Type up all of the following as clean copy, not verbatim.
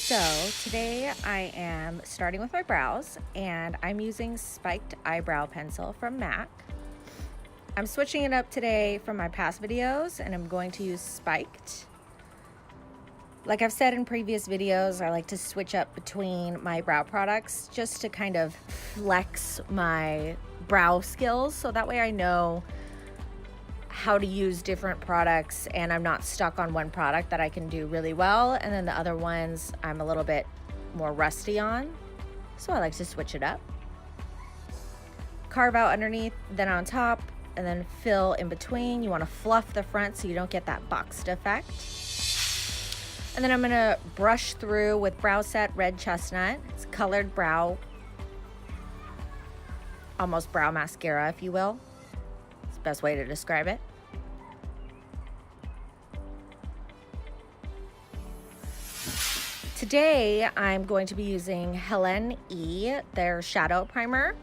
So today I am starting with my brows and I'm using Spiked Eyebrow Pencil from MAC. I'm switching it up today from my past videos and I'm going to use Spiked. Like I've said in previous videos, I like to switch up between my brow products just to kind of flex my brow skills, so that way I know how to use different products and I'm not stuck on one product that I can do really well, and then the other ones I'm a little bit more rusty on. So I like to switch it up. Carve out underneath, then on top, and then fill in between. You want to fluff the front so you don't get that boxed effect. And then I'm gonna brush through with Brow Set Red Chestnut. It's colored brow, almost brow mascara, if you will. It's the best way to describe it. Today, I'm going to be using Helen their shadow primer.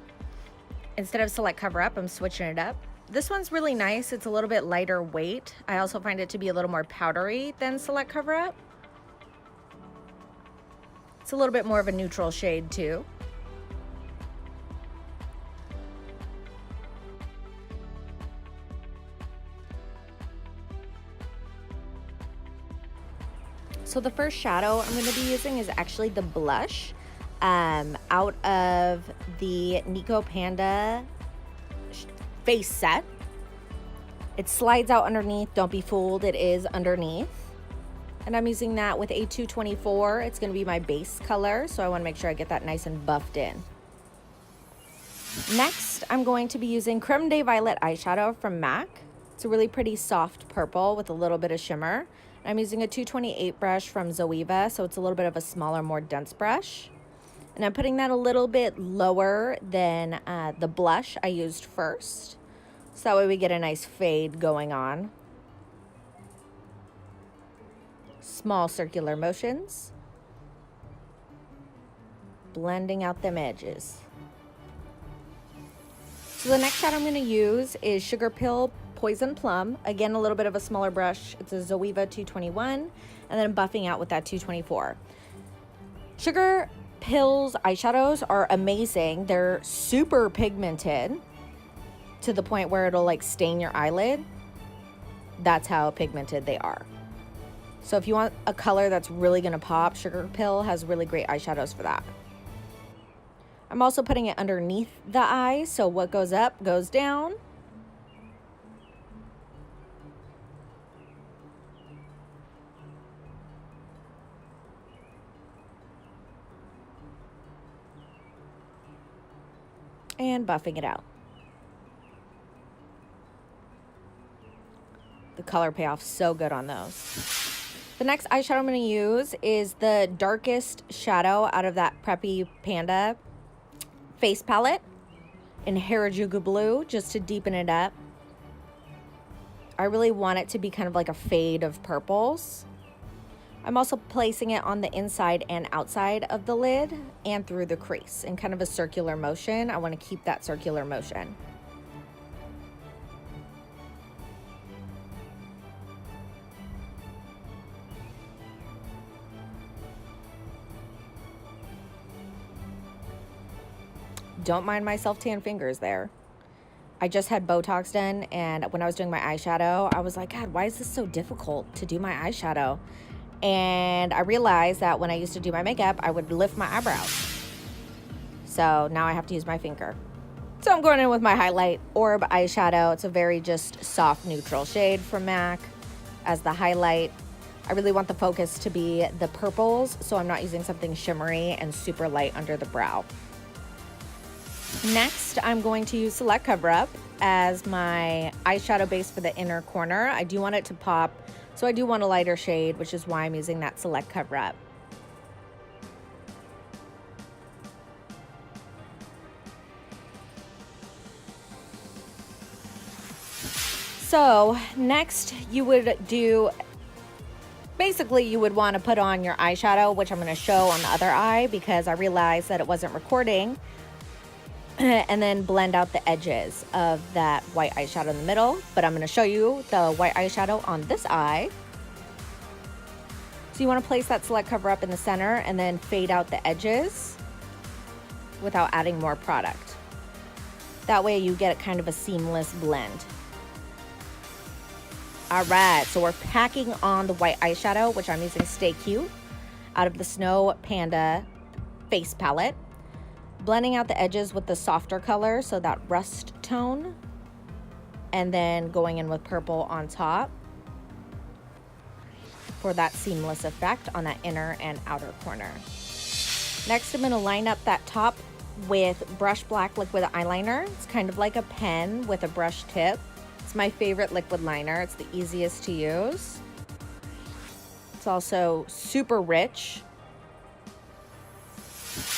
Instead of Select Cover Up, I'm switching it up. This one's really nice. It's a little bit lighter weight. I also find it to be a little more powdery than Select Cover Up. It's a little bit more of a neutral shade too. So the first shadow I'm going to be using is actually the blush out of the MACXNICOPANDA face set. It slides out underneath. Don't be fooled, it is underneath. And I'm using that with A224. It's going to be my base color, so I want to make sure I get that nice and buffed in. Next, I'm going to be using Creme D Violet eyeshadow from MAC. It's a really pretty soft purple with a little bit of shimmer. I'm using a 228 brush from ZOEVA, so it's a little bit of a smaller, more dense brush. And I'm putting that a little bit lower than the blush I used first. So that way we get a nice fade going on. Small circular motions. Blending out them edges. So the next shade I'm going to use is Sugarpill Poison Plum. Again, a little bit of a smaller brush. It's a ZOEVA 221, and then I'm buffing out with that 224. Sugarpill's eyeshadows are amazing. They're super pigmented to the point where it'll like stain your eyelid. That's how pigmented they are. So if you want a color that's really going to pop, Sugarpill has really great eyeshadows for that. I'm also putting it underneath the eye, so what goes up goes down. And buffing it out. The color payoff's so good on those. The next eyeshadow I'm going to use is the darkest shadow out of that Preppy Panda face palette in Harajuku blue, just to deepen it up. I really want it to be kind of like a fade of purples. I'm also placing it on the inside and outside of the lid and through the crease in kind of a circular motion. I want to keep that circular motion. Don't mind my self-tan fingers there. I just had Botox done, and when I was doing my eyeshadow, I was like, God, why is this so difficult to do my eyeshadow? And I realized that when I used to do my makeup, I would lift my eyebrows. So now I have to use my finger. So I'm going in with my highlight Orb Eyeshadow. It's a very just soft neutral shade from MAC as the highlight. I really want the focus to be the purples, so I'm not using something shimmery and super light under the brow. Next, I'm going to use Select Cover Up as my eyeshadow base for the inner corner. I do want it to pop, so I do want a lighter shade, which is why I'm using that Select Cover Up. So next you would do, basically you would want to put on your eyeshadow, which I'm going to show on the other eye because I realized that it wasn't recording. And then blend out the edges of that white eyeshadow in the middle. But I'm going to show you the white eyeshadow on this eye. So you want to place that select cover up in the center and then fade out the edges without adding more product. That way you get kind of a seamless blend. All right, so we're packing on the white eyeshadow, which I'm using Stay Cute out of the Snow Panda face palette. Blending out the edges with the softer color, so that rust tone. And then going in with purple on top for that seamless effect on that inner and outer corner. Next, I'm gonna line up that top with Brushblack liquid eyeliner. It's kind of like a pen with a brush tip. It's my favorite liquid liner. It's the easiest to use. It's also super rich.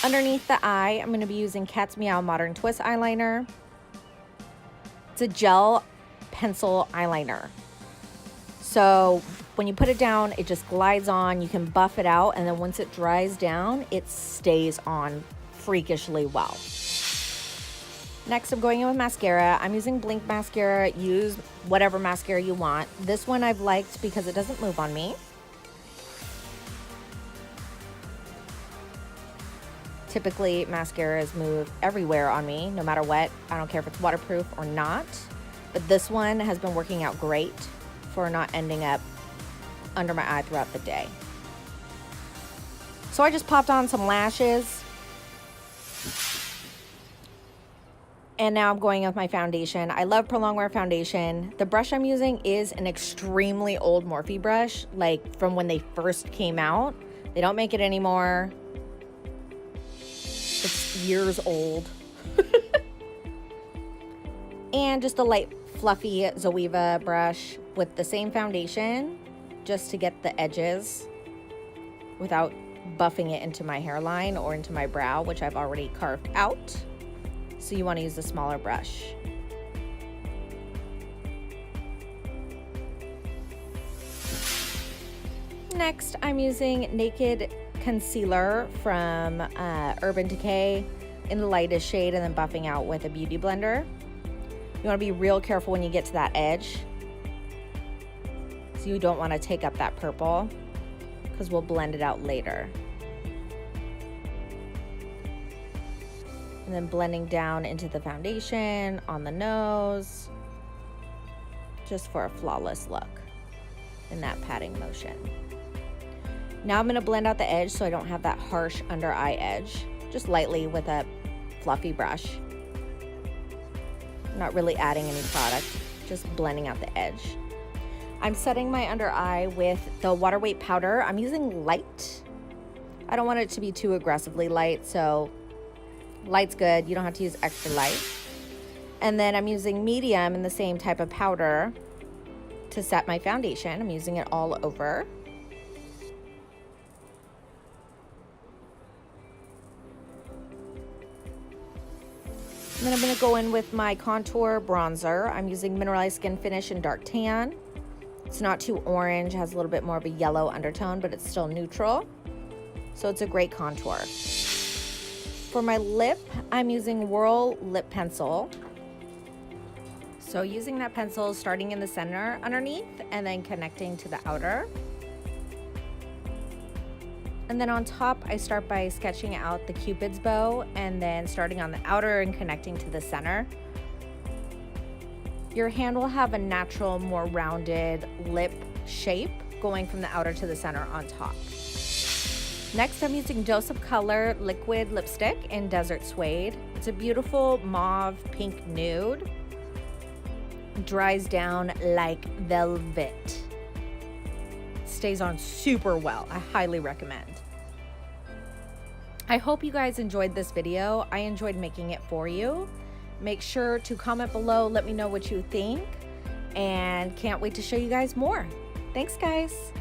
Underneath the eye, I'm gonna be using Cat's Meow Modern Twist eyeliner. It's a gel pencil eyeliner. So when you put it down, it just glides on. You can buff it out, and then once it dries down, it stays on freakishly well. Next, I'm going in with mascara. I'm using BLINC mascara. Use whatever mascara you want. This one I've liked because it doesn't move on me. Typically, mascaras move everywhere on me, no matter what. I don't care if it's waterproof or not. But this one has been working out great for not ending up under my eye throughout the day. So I just popped on some lashes. And now I'm going with my foundation. I love Longwear foundation. The brush I'm using is an extremely old Morphe brush, like from when they first came out. They don't make it anymore. It's years old. And just a light fluffy ZOEVA brush with the same foundation, just to get the edges without buffing it into my hairline or into my brow, which I've already carved out. So you want to use the smaller brush. Next, I'm using Naked Concealer from Urban Decay in the lightest shade, and then buffing out with a beauty blender. You want to be real careful when you get to that edge, so you don't want to take up that purple, because we'll blend it out later. And then blending down into the foundation on the nose, just for a flawless look in that patting motion. Now I'm going to blend out the edge so I don't have that harsh under eye edge, just lightly with a fluffy brush. I'm not really adding any product, just blending out the edge. I'm setting my under eye with the Waterweight powder. I'm using light. I don't want it to be too aggressively light, so light's good. You don't have to use extra light. And then I'm using medium in the same type of powder to set my foundation. I'm using it all over. And then I'm going to go in with my contour bronzer. I'm using Mineralize Skinfinish in Dark Tan. It's not too orange, has a little bit more of a yellow undertone, but it's still neutral. So it's a great contour. For my lip, I'm using Whirl Lip Pencil. So using that pencil, starting in the center underneath, and then connecting to the outer. And then on top, I start by sketching out the Cupid's bow, and then starting on the outer and connecting to the center. Your hand will have a natural, more rounded lip shape going from the outer to the center on top. Next, I'm using Dose of Color liquid lipstick in Desert Suede. It's a beautiful mauve pink nude. It dries down like velvet. Stays on super well. I highly recommend. I hope you guys enjoyed this video. I enjoyed making it for you. Make sure to comment below, let me know what you think, and can't wait to show you guys more. Thanks, guys.